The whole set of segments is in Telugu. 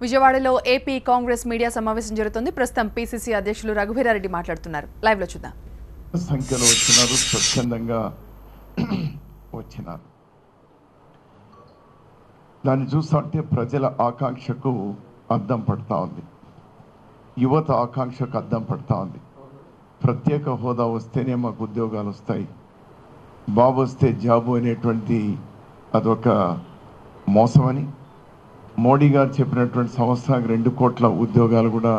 విజయవాడలో ఏపీ కాంగ్రెస్ మీడియా సమావేశం జరుగుతుంది. ప్రస్తుతం పీసీసీ అధ్యక్షులు రఘువీరారెడ్డి మాట్లాడుతున్నారు. లైవ్ లో చూద్దాం. సంఖ్యలో వచ్చినారు, స్వచ్ఛందంగా వచ్చినారు. దాన్ని చూస్తుంటే ప్రజల ఆకాంక్షకు అద్దం పడతా ఉంది, యువత ఆకాంక్షకు అద్దం పడతా ఉంది. ప్రత్యేక హోదా వస్తేనే మాకు ఉద్యోగాలు వస్తాయి, బాబు వస్తే జాబు అనేటువంటి అదొక మోసమని, మోడీ గారు చెప్పినటువంటి సంవత్సరానికి 2 కోట్ల ఉద్యోగాలు కూడా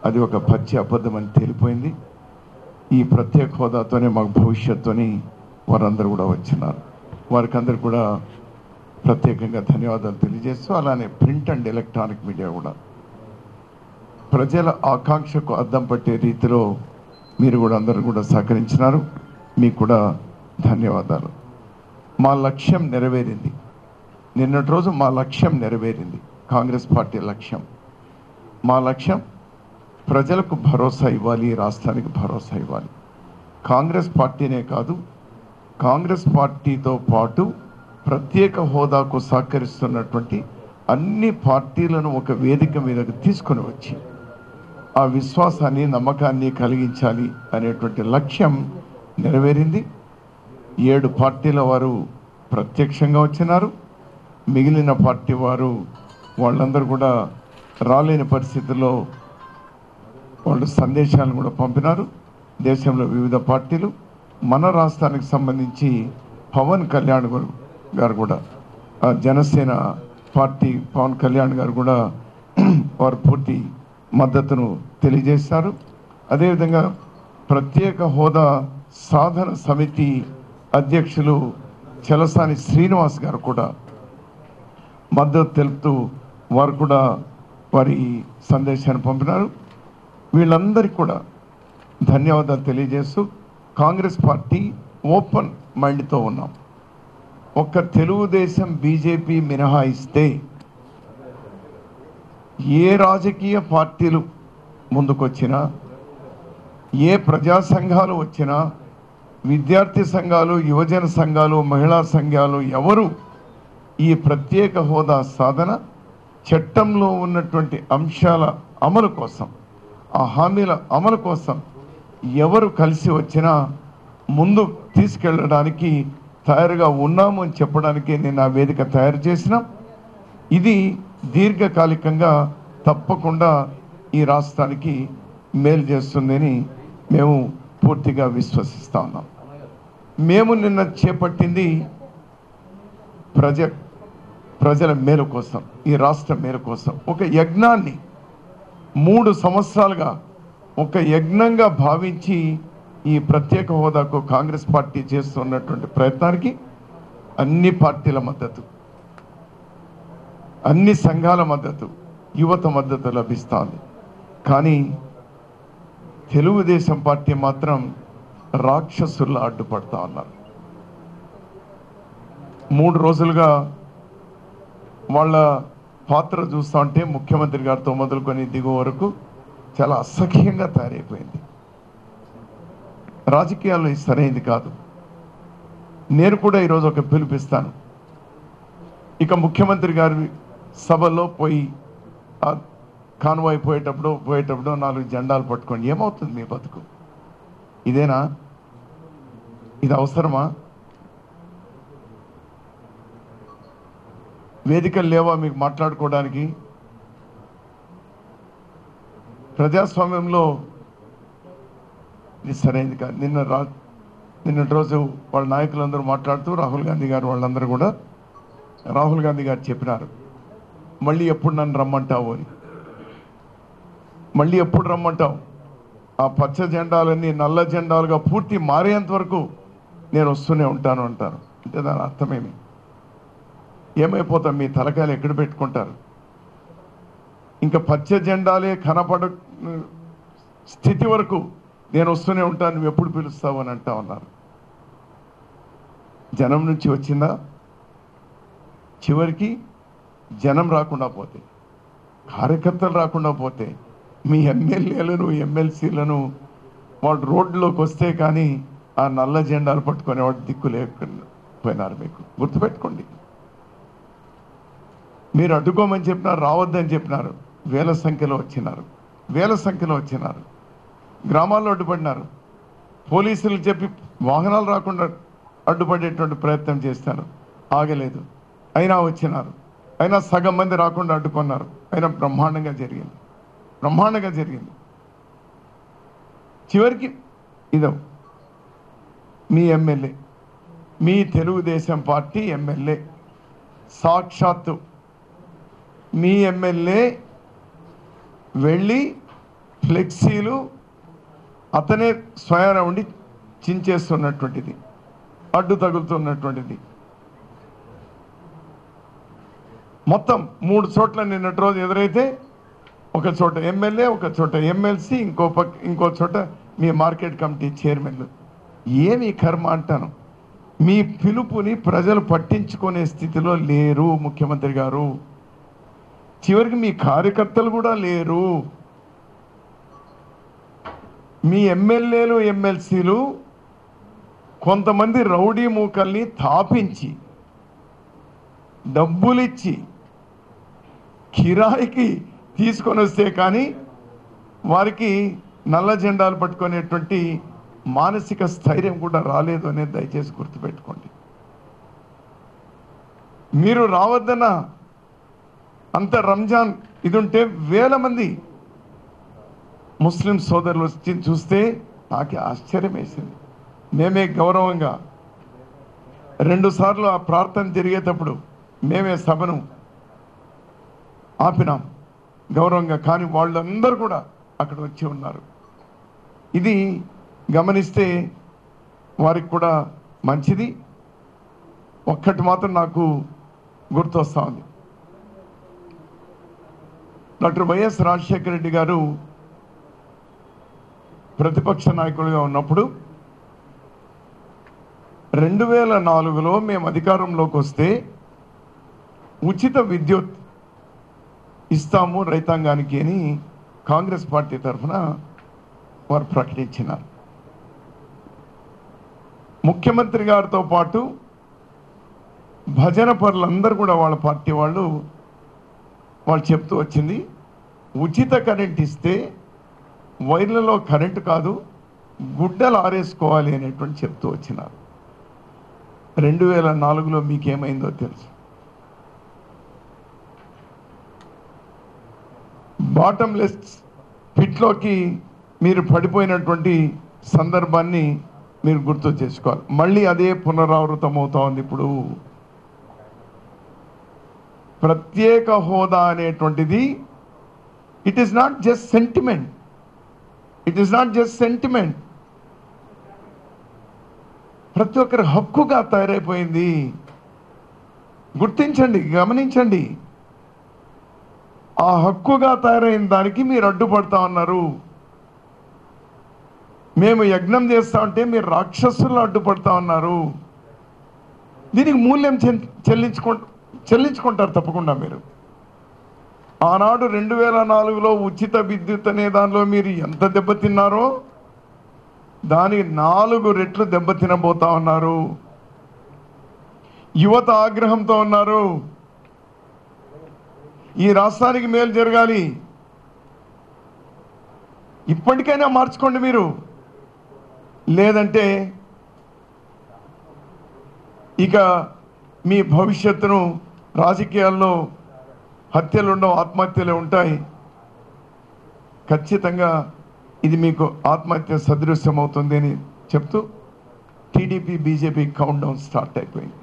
అది ఒక పచ్చి అబద్ధం అని తేలిపోయింది. ఈ ప్రత్యేక హోదాతోనే మాకు భవిష్యత్తుని వారందరూ కూడా వచ్చినారు. వారికి అందరు కూడా ప్రత్యేకంగా ధన్యవాదాలు తెలియజేస్తూ, అలానే ప్రింట్ అండ్ ఎలక్ట్రానిక్ మీడియా కూడా ప్రజల ఆకాంక్షకు అద్దం పట్టే రీతిలో మీరు కూడా అందరూ కూడా సహకరించినారు. మీకు కూడా ధన్యవాదాలు. మా లక్ష్యం నెరవేరింది. నిన్నటి రోజు మా లక్ష్యం నెరవేరింది. కాంగ్రెస్ పార్టీ లక్ష్యం, మా లక్ష్యం ప్రజలకు భరోసా ఇవ్వాలి, రాష్ట్రానికి భరోసా ఇవ్వాలి. కాంగ్రెస్ పార్టీనే కాదు, కాంగ్రెస్ పార్టీతో పాటు ప్రత్యేక హోదాకు సహకరిస్తున్నటువంటి అన్ని పార్టీలను ఒక వేదిక మీదకు తీసుకొని వచ్చి ఆ విశ్వాసాన్ని, నమ్మకాన్ని కలిగించాలి అనేటువంటి లక్ష్యం నెరవేరింది. 7 పార్టీల వారు ప్రత్యక్షంగా వచ్చినారు. మిగిలిన పార్టీ వారు వాళ్ళందరూ కూడా రాలేని పరిస్థితుల్లో వాళ్ళు సందేశాలను కూడా పంపినారు. దేశంలో వివిధ పార్టీలు, మన రాష్ట్రానికి సంబంధించి పవన్ కళ్యాణ్ గారు కూడా, జనసేన పార్టీ పవన్ కళ్యాణ్ గారు కూడా వారు పూర్తి మద్దతును తెలియజేశారు. అదేవిధంగా ప్రత్యేక హోదా సాధన సమితి అధ్యక్షులు చలసాని శ్రీనివాస్ గారు కూడా మద్దతు తెలుపుతూ వారు కూడా వారి సందేశాన్ని పంపినారు. వీళ్ళందరికీ కూడా ధన్యవాదాలు తెలియజేస్తూ, కాంగ్రెస్ పార్టీ ఓపెన్ మైండ్తో ఉన్నాం. ఒక్క తెలుగుదేశం, బీజేపీ మినహాయిస్తే ఏ రాజకీయ పార్టీలు ముందుకొచ్చినా, ఏ ప్రజా సంఘాలు వచ్చినా, విద్యార్థి సంఘాలు, యువజన సంఘాలు, మహిళా సంఘాలు ఎవరు ఈ ప్రత్యేక హోదా సాధన, చట్టంలో ఉన్నటువంటి అంశాల అమలు కోసం, ఆ హామీల అమలు కోసం ఎవరు కలిసి వచ్చినా ముందు తీసుకెళ్ళడానికి తయారుగా ఉన్నాము అని చెప్పడానికి నేను ఆ వేదిక తయారు చేసిన. ఇది దీర్ఘకాలికంగా తప్పకుండా ఈ రాష్ట్రానికి మేలు చేస్తుందని మేము పూర్తిగా విశ్వసిస్తా ఉన్నాం. మేము నిన్న చేపట్టింది ప్రజల మేలు కోసం, ఈ రాష్ట్ర మేలు కోసం ఒక యజ్ఞాన్ని 3 సంవత్సరాలుగా ఒక యజ్ఞంగా భావించి ఈ ప్రత్యేక హోదాకు కాంగ్రెస్ పార్టీ చేస్తున్నటువంటి ప్రయత్నానికి అన్ని పార్టీల మద్దతు, అన్ని సంఘాల మద్దతు, యువత మద్దతు లభిస్తుంది. కానీ తెలుగుదేశం పార్టీ మాత్రం రాక్షసుల్లా అడ్డుపడతా ఉన్నారు. 3 రోజులుగా వాళ్ళ పాత్ర చూస్తూ ఉంటే ముఖ్యమంత్రి గారితో మొదలుకొని దిగువ వరకు చాలా అసహ్యంగా తయారైపోయింది. రాజకీయాల్లో ఇది సరైనది కాదు. నేను కూడా ఈరోజు ఒక పిలుపిస్తాను. ఇక ముఖ్యమంత్రి గారి సభలో పోయి కాన్వాయ్ పోయేటప్పుడు 4 జెండాలు పట్టుకోండి, ఏమవుతుంది మీ బతుకు? ఇదేనా? ఇది అవసరమా? వేదికలు లేవా మీకు మాట్లాడుకోవడానికి? ప్రజాస్వామ్యంలో ఇది సరైనది కాదు. నిన్నటి రోజు వాళ్ళ నాయకులందరూ మాట్లాడుతూ రాహుల్ గాంధీ గారు వాళ్ళందరూ కూడా, రాహుల్ గాంధీ గారు చెప్పినారు, మళ్ళీ ఎప్పుడు నన్ను రమ్మంటావు అని. మళ్ళీ ఎప్పుడు రమ్మంటావు? ఆ పచ్చ జెండాలన్నీ నల్ల జెండాలుగా పూర్తి మారేంత వరకు నేను వస్తూనే ఉంటాను అంటారు. అంటే దాని అర్థమేమి? ఏమైపోతాం? మీ తలకాయలు ఎక్కడ పెట్టుకుంటారు? ఇంకా పచ్చ జెండాలే కనపడ స్థితి వరకు నేను వస్తూనే ఉంటాను, నువ్వు ఎప్పుడు పిలుస్తావు అని అంటా ఉన్నారు. జనం నుంచి వచ్చిందా? చివరికి జనం రాకుండా పోతే, కార్యకర్తలు రాకుండా పోతే, మీ ఎమ్మెల్యేలను, ఎమ్మెల్సీలను వాళ్ళు రోడ్లోకి వస్తే కానీ ఆ నల్ల జెండాలు పట్టుకునేవాడు దిక్కు లేకపోయినారు. మీకు గుర్తుపెట్టుకోండి. మీరు అడ్డుకోమని చెప్పినారు, రావద్దని చెప్పినారు. వేల సంఖ్యలో వచ్చినారు. గ్రామాల్లో అడ్డుపడినారు. పోలీసులు చెప్పి వాహనాలు రాకుండా అడ్డుపడేటువంటి ప్రయత్నం చేస్తారు, ఆగలేదు. అయినా వచ్చినారు. అయినా సగం మంది రాకుండా అడ్డుకున్నారు. అయినా బ్రహ్మాండంగా జరిగింది. చివరికి ఇదో మీ ఎమ్మెల్యే, మీ తెలుగుదేశం పార్టీ ఎమ్మెల్యే, సాక్షాత్తు మీ ఎమ్మెల్యే వెళ్ళి ఫ్లెక్సీలు అతనే స్వయాన ఉండి చించేస్తున్నటువంటిది, అడ్డు తగులుతున్నటువంటిది. మొత్తం 3 చోట్ల నిన్నటి రోజు ఎదురైతే, ఒక చోట ఎమ్మెల్యే, ఒక చోట ఎమ్మెల్సీ, ఇంకో చోట మీ మార్కెట్ కమిటీ చైర్మన్లు. ఏమి కర్మ అంటాను. మీ పిలుపుని ప్రజలు పట్టించుకునే స్థితిలో లేరు ముఖ్యమంత్రి గారు. చివరికి మీ కార్యకర్తలు కూడా లేరు. మీ ఎమ్మెల్యేలు, ఎమ్మెల్సీలు కొంతమంది రౌడీ మూకల్ని తాపించి డబ్బులిచ్చి కిరాయికి తీసుకొని వస్తే కానీ వారికి నల్ల జెండాలు పట్టుకునేటువంటి మానసిక స్థైర్యం కూడా రాలేదు అనేది దయచేసి గుర్తుపెట్టుకోండి. మీరు రావద్దన్న అంత రంజాన్ ఇది ఉంటే వేల మంది ముస్లిం సోదరులు వచ్చి చూస్తే నాకే ఆశ్చర్యం వేసింది. మేమే గౌరవంగా 2 సార్లు ఆ ప్రార్థన జరిగేటప్పుడు మేమే సభను ఆపినాం గౌరవంగా. కానీ వాళ్ళందరూ కూడా అక్కడ వచ్చి ఉన్నారు. ఇది గమనిస్తే వారికి కూడా మంచిది. ఒక్కటి మాత్రం నాకు గుర్తొస్తా ఉంది. డాక్టర్ వైఎస్ రాజశేఖర రెడ్డి గారు ప్రతిపక్ష నాయకుడిగా ఉన్నప్పుడు 2004లో మేము అధికారంలోకి వస్తే ఉచిత విద్యుత్ ఇస్తాము రైతాంగానికి అని కాంగ్రెస్ పార్టీ తరఫున వారు ప్రకటించినారు. ముఖ్యమంత్రి గారితో పాటు భజన పరులందరూ కూడా వాళ్ళ పార్టీ వాళ్ళు చెప్తూ వచ్చింది, ఉచిత కరెంట్ ఇస్తే వైర్లలో కరెంటు కాదు గుడ్డలు ఆరేసుకోవాలి అనేటువంటి చెప్తూ వచ్చినారు. 2004లో మీకేమైందో తెలుసు. బాటంలెస్ పిట్లోకి మీరు పడిపోయినటువంటి సందర్భాన్ని మీరు గుర్తు చేసుకోవాలి. మళ్ళీ అదే పునరావృతం అవుతా ఉంది. ఇప్పుడు ప్రత్యేక హోదా అనేటువంటిది it is not just sentiment, ప్రతి ఒక్కరి హక్కుగా తయారైపోయింది. గుర్తించండి, గమనించండి. ఆ హక్కుగా తయారైన దానికి మీరు అడ్డుపడతా ఉన్నారు. మేము యజ్ఞం చేస్తా ఉంటే మీరు రాక్షసులు అడ్డుపడతా ఉన్నారు. దీనికి మూల్యం చెల్లించుకుంటారు తప్పకుండా. మీరు ఆనాడు 2004లో ఉచిత విద్యుత్ అనే దానిలో మీరు ఎంత దెబ్బతిన్నారో దానికి 4 రెట్లు దెబ్బతినబోతా ఉన్నారు. యువత ఆగ్రహంతో ఉన్నారు. ఈ రాష్ట్రానికి మేలు జరగాలి, ఇప్పటికైనా మార్చుకోండి మీరు. లేదంటే ఇక మీ భవిష్యత్తును రాజకీయాల్లో హత్యలు ఉండవు, ఆత్మహత్యలే ఉంటాయి. ఖచ్చితంగా ఇది మీకు ఆత్మహత్య సదృశ్యం అవుతుంది అని చెప్తూ TDP BJP count down start అయిపోయింది.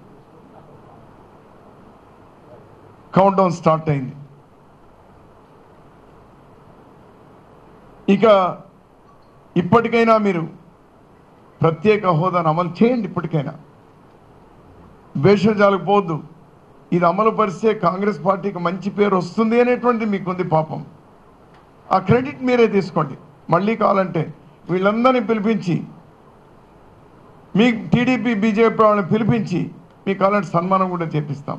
ఇక ఇప్పటికైనా మీరు ప్రత్యేక హోదాను అమలు చేయండి. ఇప్పటికైనా భేషజాలకు పోవద్దు. ఇది అమలు పరిస్తే కాంగ్రెస్ పార్టీకి మంచి పేరు వస్తుంది అనేటువంటి మీకుంది. పాపం ఆ క్రెడిట్ మీరే తీసుకోండి. మళ్ళీ కావాలంటే వీళ్ళందరినీ పిలిపించి, మీ టీడీపీ బీజేపీ వాళ్ళని పిలిపించి మీకు కావాలంటే సన్మానం కూడా చేపిస్తాం.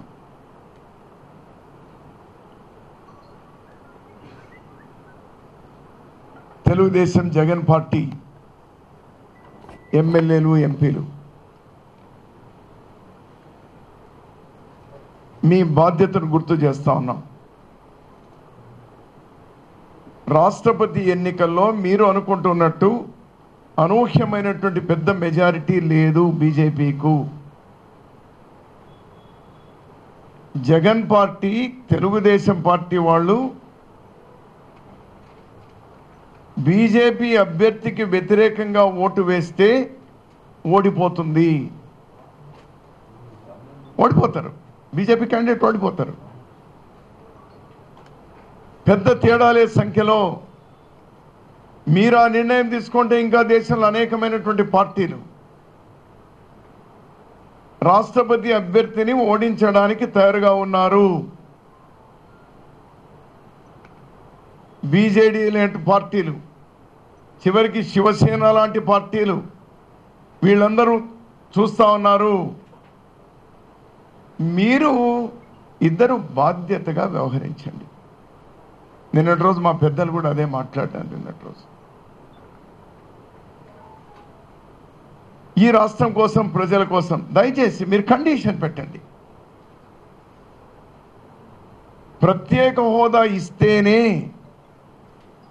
తెలుగుదేశం జగన్ పార్టీ ఎమ్మెల్యేలు ఎంపీలు మీ బాధ్యతను గుర్తు చేస్తా ఉన్నాం. రాష్ట్రపతి ఎన్నికల్లో మీరు అనుకుంటున్నట్టు అనూహ్యమైనటువంటి పెద్ద మెజారిటీ లేదు బీజేపీకు. జగన్ పార్టీ, తెలుగుదేశం పార్టీ వాళ్ళు బీజేపీ అభ్యర్థికి వ్యతిరేకంగా ఓటు వేస్తే ఓడిపోతుంది, ఓడిపోతారు. బీజేపీ క్యాండిడేట్ ఓడిపోతారు. పెద్ద తేడాలే సంఖ్యలో. మీరు ఆ నిర్ణయం తీసుకుంటే ఇంకా దేశంలో అనేకమైనటువంటి పార్టీలు రాష్ట్రపతి అభ్యర్థిని ఓడించడానికి తయారుగా ఉన్నారు. బీజేడీ లాంటి పార్టీలు, చివరికి శివసేన లాంటి పార్టీలు, వీళ్ళందరూ చూస్తూ ఉన్నారు. మీరు ఇద్దరు బాధ్యతగా వ్యవహరించండి. నిన్నటి రోజు మా పెద్దలు కూడా అదే మాట్లాడారు. నిన్నటి రోజు ఈ రాష్ట్రం కోసం, ప్రజల కోసం దయచేసి మీరు కండిషన్ పెట్టండి. ప్రత్యేక హోదా ఇస్తేనే,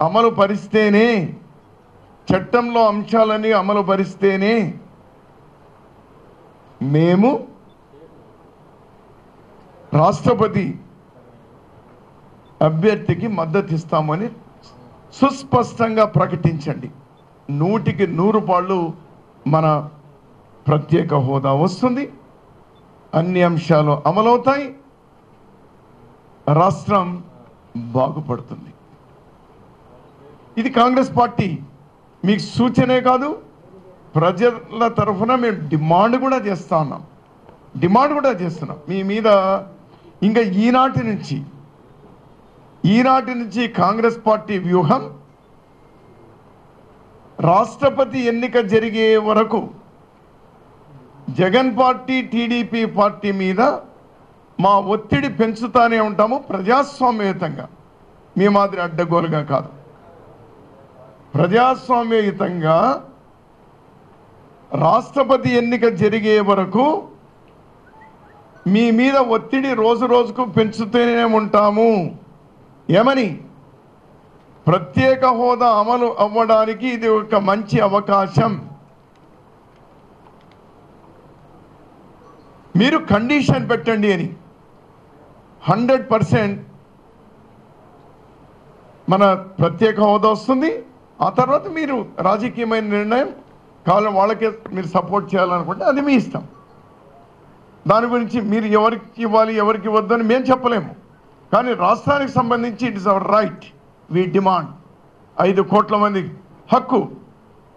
అమలు పరిస్తేనే, చట్టంలో అంశాలన్నీ అమలు పరిస్తేనే మేము రాష్ట్రపతి అభ్యర్థికి మద్దతు ఇస్తామని సుస్పష్టంగా ప్రకటించండి. 100కి 100 పాళ్ళు మన ప్రత్యేక హోదా వస్తుంది, అన్ని అంశాలు అమలవుతాయి, రాష్ట్రం బాగుపడుతుంది. ఇది కాంగ్రెస్ పార్టీ మీకు సూచనే కాదు, ప్రజల తరఫున మేము డిమాండ్ కూడా చేస్తున్నాం. మీ మీద ఇంకా ఈనాటి నుంచి కాంగ్రెస్ పార్టీ వ్యూహం రాష్ట్రపతి ఎన్నిక జరిగే వరకు జగన్ పార్టీ, టీడీపీ పార్టీ మీద మా ఒత్తిడి పెంచుతానే ఉంటాము, ప్రజాస్వామ్యయుతంగా. మీ మాదిరి అడ్డగోలుగా కాదు, ప్రజాస్వామ్యయుతంగా రాష్ట్రపతి ఎన్నిక జరిగే వరకు మీ మీద ఒత్తిడి రోజు రోజుకు పెంచుతూనే ఉంటాము. ఏమని? ప్రత్యేక హోదా అమలు అవ్వడానికి ఇది ఒక మంచి అవకాశం. మీరు కండిషన్ పెట్టండి అని. 100% మన ప్రత్యేక హోదా వస్తుంది. ఆ తర్వాత మీరు రాజకీయమైన నిర్ణయం కావాలని వాళ్ళకే మీరు సపోర్ట్ చేయాలనుకుంటే అది మీ ఇష్టం. దాని గురించి మీరు ఎవరికి ఇవ్వాలి, ఎవరికి ఇవ్వద్దని మేము చెప్పలేము. కానీ రాష్ట్రానికి సంబంధించి it is our right. We demand. 5 కోట్ల మంది హక్కు.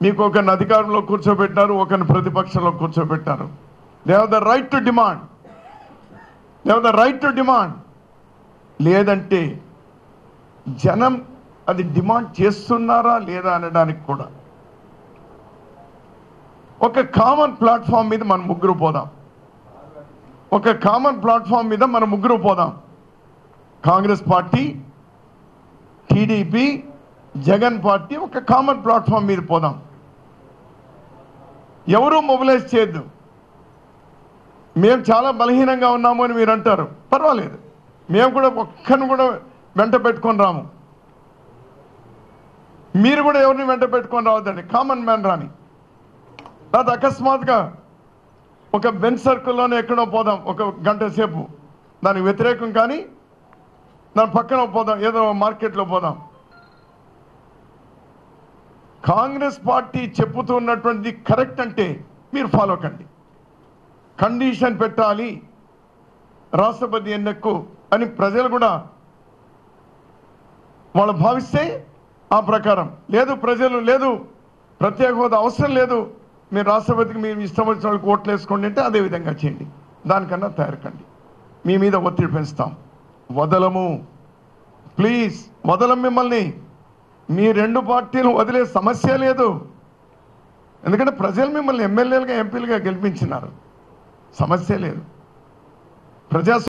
మీకు ఒకరిని అధికారంలో కూర్చోబెట్టారు, ఒకరిని ప్రతిపక్షంలో కూర్చోబెట్టారు. They have the right to demand. లేదంటే జనం అది డిమాండ్ చేస్తున్నారా లేదా అనడానికి కూడా ఒక కామన్ ప్లాట్ఫామ్ మీద మనం ముగ్గురు పోదాం. Congress party, TDP, Jagan party ఒక కామన్ ప్లాట్ఫామ్ మీద పోదాం. ఎవరూ మొబిలైజ్ చేయొద్దు. మేము చాలా బలహీనంగా ఉన్నాము అని మీరు అంటారు, పర్వాలేదు. మేము కూడా ఒక్కరిని కూడా వెంట పెట్టుకొని రాము. మీరు కూడా ఎవరిని వెంట పెట్టుకొని రావద్దండి. కామన్ మ్యాన్ రాని. అది అకస్మాత్తుగా ఒక బెంచ్ సర్కిల్లోనే ఎక్కడో పోదాం, ఒక గంట సేపు. దానికి వ్యతిరేకం కానీ దాని పక్కన పోదాం, ఏదో మార్కెట్లో పోదాం. కాంగ్రెస్ పార్టీ చెప్పుతున్నటువంటిది కరెక్ట్ అంటే మీరు ఫాలో కండి. కండిషన్ పెట్టాలి రాష్ట్రపతి ఎన్నికకు అని ప్రజలు కూడా వాళ్ళు భావిస్తే ఆ ప్రకారం లేదు, ప్రజలు లేదు, ప్రత్యేక హోదా అవసరం లేదు, మీరు రాష్ట్రపతికి మీరు ఇష్టం వచ్చిన వాళ్ళకి ఓట్లు వేసుకోండి అంటే అదే విధంగా చేయండి. దానికన్నా తయారుకండి. మీ మీద ఒత్తిడి పెంచుతాం. వదలము, ప్లీజ్ వదలం మిమ్మల్ని. మీ 2 పార్టీలు వదిలే సమస్య లేదు. ఎందుకంటే ప్రజలు మిమ్మల్ని ఎమ్మెల్యేలుగా, ఎంపీలుగా గెలిపించినారు. సమస్య లేదు. ప్రజా